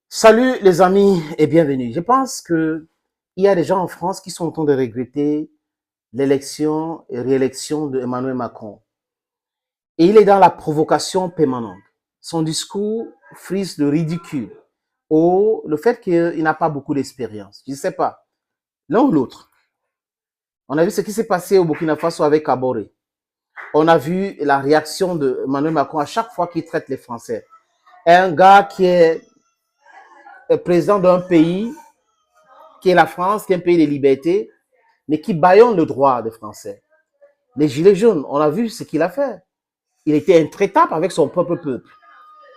Salut les amis et bienvenue. Je pense que il y a des gens en France qui sont en train de regretter l'élection et réélection de Emmanuel Macron. Et il est dans la provocation permanente. Son discours frise le ridicule ou le fait qu'il n'a pas beaucoup d'expérience. Je ne sais pas, l'un ou l'autre. On a vu ce qui s'est passé au Burkina Faso avec Kaboré. On a vu la réaction de Emmanuel Macron à chaque fois qu'il traite les Français. Un gars qui est président d'un pays qui est la France, qui est un pays de liberté, mais qui bâillonne le droit des Français. Les Gilets jaunes, on a vu ce qu'il a fait. Il était intraitable avec son propre peuple.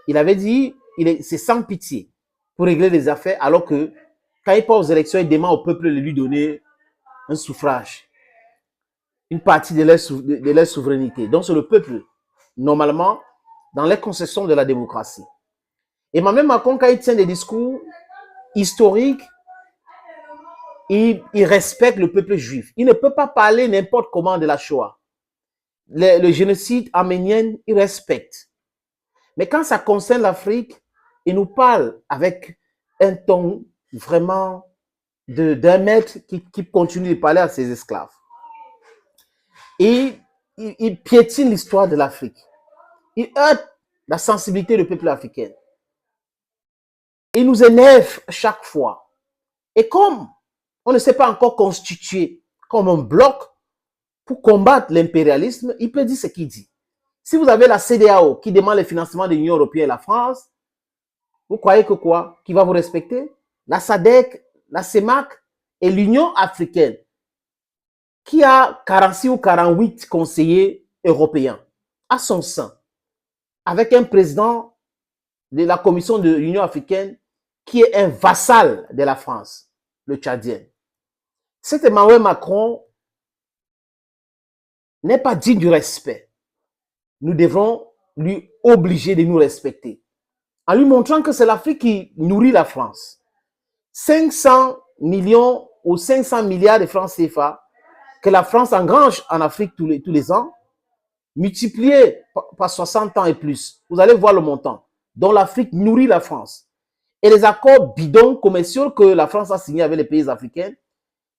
Il avait dit, c'est sans pitié pour régler les affaires, alors que quand il part aux élections, il demande au peuple de lui donner un suffrage, une partie de leur souveraineté. Donc c'est le peuple, normalement, dans les concessions de la démocratie. Emmanuel Macron, quand il tient des discours historiques, il respecte le peuple juif. Il ne peut pas parler n'importe comment de la Shoah. Le génocide arménien, il respecte. Mais quand ça concerne l'Afrique, il nous parle avec un ton vraiment d'un maître qui continue de parler à ses esclaves. Et il piétine l'histoire de l'Afrique. Il heurte la sensibilité du peuple africain. Il nous énerve chaque fois. Et comme on ne s'est pas encore constitué comme un bloc pour combattre l'impérialisme, il peut dire ce qu'il dit. Si vous avez la CEDEAO qui demande le financement de l'Union européenne et la France, vous croyez que quoi? Qui va vous respecter? La SADC, la CEMAC et l'Union africaine, qui a 46 ou 48 conseillers européens à son sein, avec un président de la Commission de l'Union africaine qui est un vassal de la France, le Tchadien. Cet Emmanuel Macron n'est pas digne du respect. Nous devons lui obliger de nous respecter, en lui montrant que c'est l'Afrique qui nourrit la France. 500 millions ou 500 milliards de francs CFA que la France engrange en Afrique tous les ans, multiplié par 60 ans et plus, vous allez voir le montant dont l'Afrique nourrit la France. Et les accords bidons commerciaux que la France a signés avec les pays africains,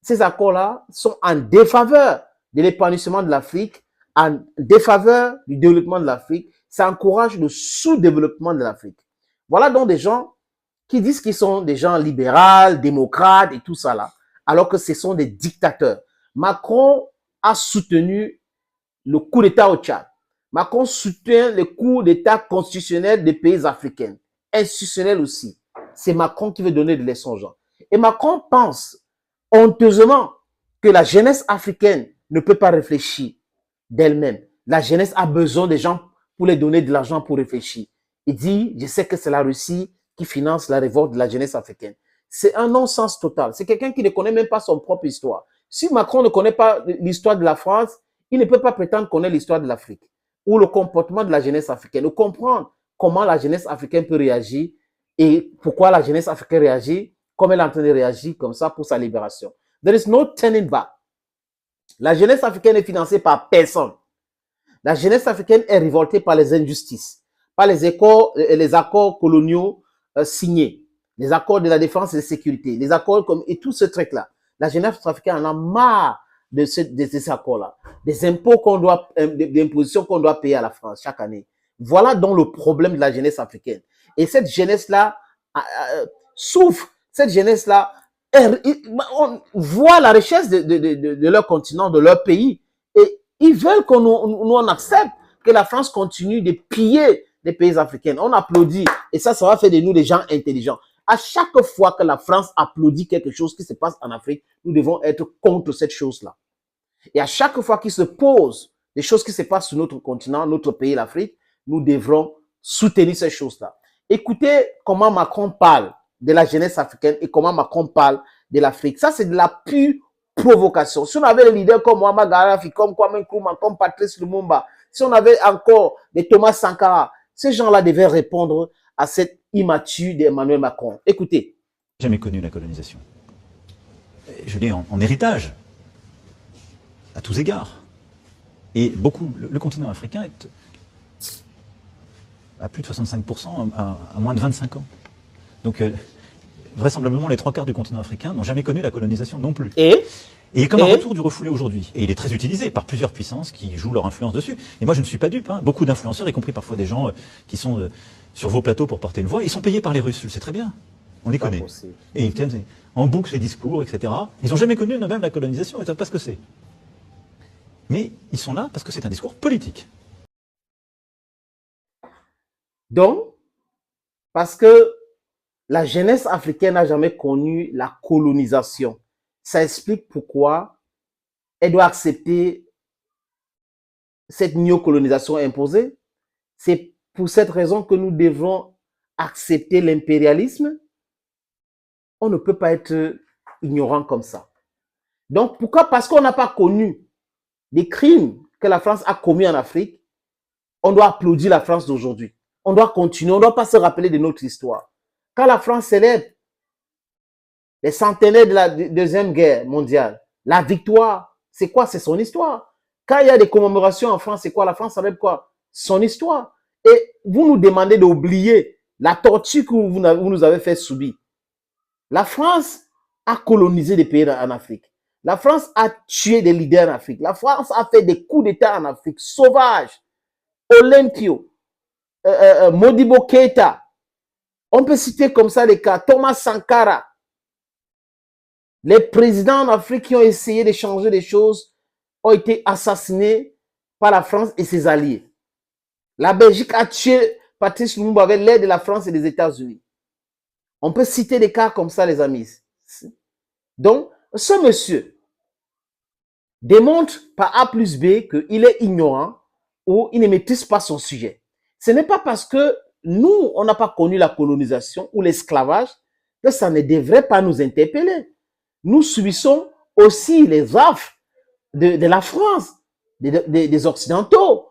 ces accords-là sont en défaveur de l'épanouissement de l'Afrique, en défaveur du développement de l'Afrique. Ça encourage le sous-développement de l'Afrique. Voilà donc des gens qui disent qu'ils sont des gens libéraux, démocrates et tout ça là, alors que ce sont des dictateurs. Macron a soutenu le coup d'État au Tchad. Macron soutient le coup d'État constitutionnel des pays africains, institutionnel aussi. C'est Macron qui veut donner des leçons aux gens. Et Macron pense honteusement que la jeunesse africaine ne peut pas réfléchir d'elle-même. La jeunesse a besoin des gens pour les donner de l'argent pour réfléchir. Il dit, je sais que c'est la Russie qui finance la révolte de la jeunesse africaine. C'est un non-sens total. C'est quelqu'un qui ne connaît même pas son propre histoire. Si Macron ne connaît pas l'histoire de la France, il ne peut pas prétendre connaître l'histoire de l'Afrique ou le comportement de la jeunesse africaine, ou comprendre comment la jeunesse africaine peut réagir et pourquoi la jeunesse africaine réagit comme elle est en train de réagir comme ça pour sa libération. There is no turning back. La jeunesse africaine est financée par personne. La jeunesse africaine est révoltée par les injustices, par les accords coloniaux signés, les accords de la défense et de sécurité, les accords comme, et tout ce truc-là. La jeunesse africaine en a marre de ces accords-là, des impôts qu'on doit, des impositions qu'on doit payer à la France chaque année. Voilà donc le problème de la jeunesse africaine. Et cette jeunesse-là souffre. Cette jeunesse-là, on voit la richesse de leur continent, de leur pays. Et ils veulent qu'on nous on accepte que la France continue de piller les pays africains. On applaudit. Et ça va faire de nous des gens intelligents. À chaque fois que la France applaudit quelque chose qui se passe en Afrique, nous devons être contre cette chose-là. Et à chaque fois qu'il se pose des choses qui se passent sur notre continent, notre pays, l'Afrique, nous devrons soutenir ces choses-là. Écoutez comment Macron parle de la jeunesse africaine et comment Macron parle de l'Afrique. Ça, c'est de la pure provocation. Si on avait des leaders comme Muammar Gaddafi, comme Kwame Nkrumah, comme Patrice Lumumba, si on avait encore des Thomas Sankara, ces gens-là devaient répondre à cette immature d'Emmanuel Macron. Écoutez. Jamais connu la colonisation. Je l'ai en héritage, à tous égards. Et beaucoup, le continent africain est à plus de 65% à moins de 25 ans. Donc, vraisemblablement, les 3/4 du continent africain n'ont jamais connu la colonisation non plus. Et il est comme un retour du refoulé aujourd'hui. Et il est très utilisé par plusieurs puissances qui jouent leur influence dessus. Et moi, je ne suis pas dupe. Hein. Beaucoup d'influenceurs, y compris parfois des gens qui sont sur vos plateaux pour porter une voix, ils sont payés par les Russes, je le sais très bien. On les connaît. Possible. Et ils tiennent en boucle les discours, etc. Ils n'ont jamais connu même la colonisation, ils ne savent pas ce que c'est. Mais ils sont là parce que c'est un discours politique. Donc, parce que la jeunesse africaine n'a jamais connu la colonisation. Ça explique pourquoi elle doit accepter cette néocolonisation imposée. C'est pour cette raison que nous devons accepter l'impérialisme. On ne peut pas être ignorant comme ça. Donc, pourquoi? Parce qu'on n'a pas connu les crimes que la France a commis en Afrique, on doit applaudir la France d'aujourd'hui. On doit continuer, on ne doit pas se rappeler de notre histoire. Quand la France célèbre les centenaires de la Deuxième Guerre mondiale, la victoire, c'est quoi? C'est son histoire. Quand il y a des commémorations en France, c'est quoi? La France célèbre quoi? Son histoire. Et vous nous demandez d'oublier la torture que vous nous avez fait subir. La France a colonisé des pays en Afrique. La France a tué des leaders en Afrique. La France a fait des coups d'État en Afrique sauvages. Olympio, Modibo Keïta. On peut citer comme ça les cas. Thomas Sankara. Les présidents en Afrique qui ont essayé de changer les choses ont été assassinés par la France et ses alliés. La Belgique a tué Patrice Lumumba avec l'aide de la France et des États-Unis. On peut citer des cas comme ça, les amis. Donc, ce monsieur démontre par A plus B qu'il est ignorant ou il ne maîtrise pas son sujet. Ce n'est pas parce que nous, on n'a pas connu la colonisation ou l'esclavage que ça ne devrait pas nous interpeller. Nous subissons aussi les affres de la France, des Occidentaux,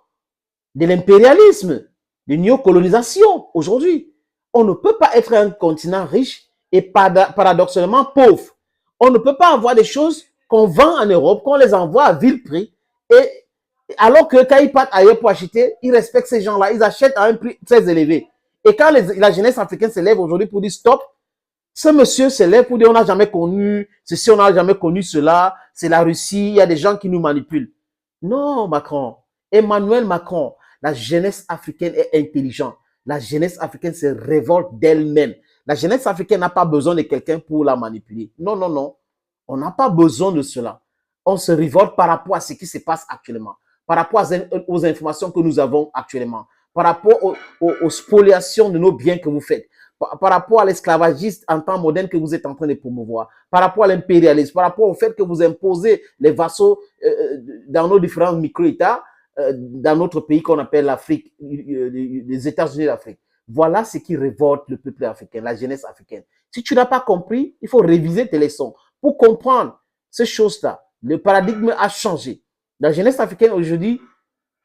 de l'impérialisme, de néocolonisation aujourd'hui. On ne peut pas être un continent riche et paradoxalement pauvre. On ne peut pas avoir des choses qu'on vend en Europe, qu'on les envoie à vil prix, et alors que quand ils partent ailleurs pour acheter, ils respectent ces gens-là, ils achètent à un prix très élevé. Et quand la jeunesse africaine se lève aujourd'hui pour dire stop, ce monsieur se lève pour dire on n'a jamais connu ceci, on n'a jamais connu cela, c'est la Russie, il y a des gens qui nous manipulent. Non, Macron, Emmanuel Macron, la jeunesse africaine est intelligente. La jeunesse africaine se révolte d'elle-même. La jeunesse africaine n'a pas besoin de quelqu'un pour la manipuler. Non, non, non. On n'a pas besoin de cela. On se révolte par rapport à ce qui se passe actuellement, par rapport aux informations que nous avons actuellement, par rapport aux spoliations de nos biens que vous faites, par rapport à l'esclavagisme en temps moderne que vous êtes en train de promouvoir, par rapport à l'impérialisme, par rapport au fait que vous imposez les vassaux dans nos différents micro-États, dans notre pays qu'on appelle l'Afrique, les États-Unis d'Afrique. Voilà ce qui révolte le peuple africain, la jeunesse africaine. Si tu n'as pas compris, il faut réviser tes leçons pour comprendre ces choses-là. Le paradigme a changé. La jeunesse africaine aujourd'hui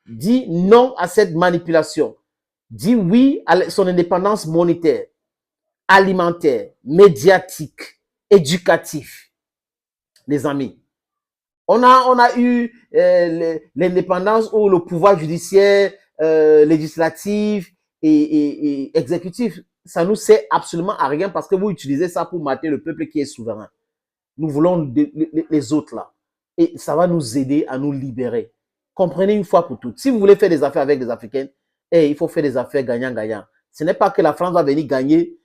dit non à cette manipulation, dit oui à son indépendance monétaire, alimentaire, médiatique, éducatif. Les amis, on a eu l'indépendance ou le pouvoir judiciaire, législatif et exécutif. Ça nous sert absolument à rien parce que vous utilisez ça pour mater le peuple qui est souverain. Nous voulons les autres là. Et ça va nous aider à nous libérer. Comprenez une fois pour toutes. Si vous voulez faire des affaires avec des Africains, il faut faire des affaires gagnant-gagnant. Ce n'est pas que la France va venir gagner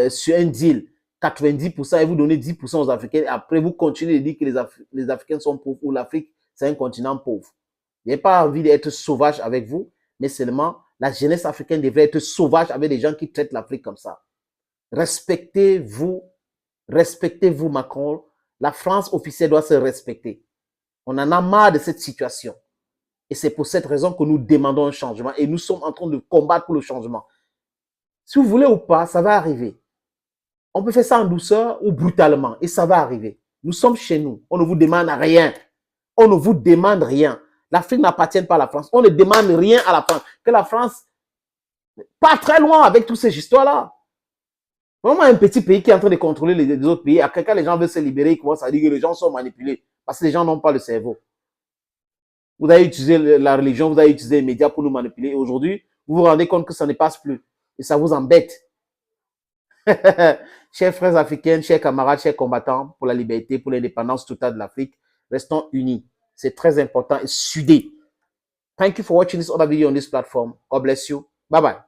sur un deal 90% et vous donner 10% aux Africains. Et après, vous continuez de dire que les Africains sont pauvres ou l'Afrique, c'est un continent pauvre. Je n'ai pas envie d'être sauvage avec vous, mais seulement la jeunesse africaine devrait être sauvage avec des gens qui traitent l'Afrique comme ça. Respectez-vous, Macron. La France officielle doit se respecter. On en a marre de cette situation. Et c'est pour cette raison que nous demandons un changement et nous sommes en train de combattre pour le changement. Si vous voulez ou pas, ça va arriver. On peut faire ça en douceur ou brutalement et ça va arriver. Nous sommes chez nous. On ne vous demande rien. On ne vous demande rien. L'Afrique n'appartient pas à la France. On ne demande rien à la France. Que la France, pas très loin avec toutes ces histoires-là. Vraiment un petit pays qui est en train de contrôler les autres pays. À quelqu'un, les gens veulent se libérer, ils commencent à dire que les gens sont manipulés. Parce que les gens n'ont pas le cerveau. Vous avez utilisé la religion, vous avez utilisé les médias pour nous manipuler. Aujourd'hui, vous vous rendez compte que ça ne passe plus. Et ça vous embête. Chers frères africains, chers camarades, chers combattants pour la liberté, pour l'indépendance totale de l'Afrique, restons unis. C'est très important et soudés. Thank you for watching this other video on this platform. God bless you. Bye bye.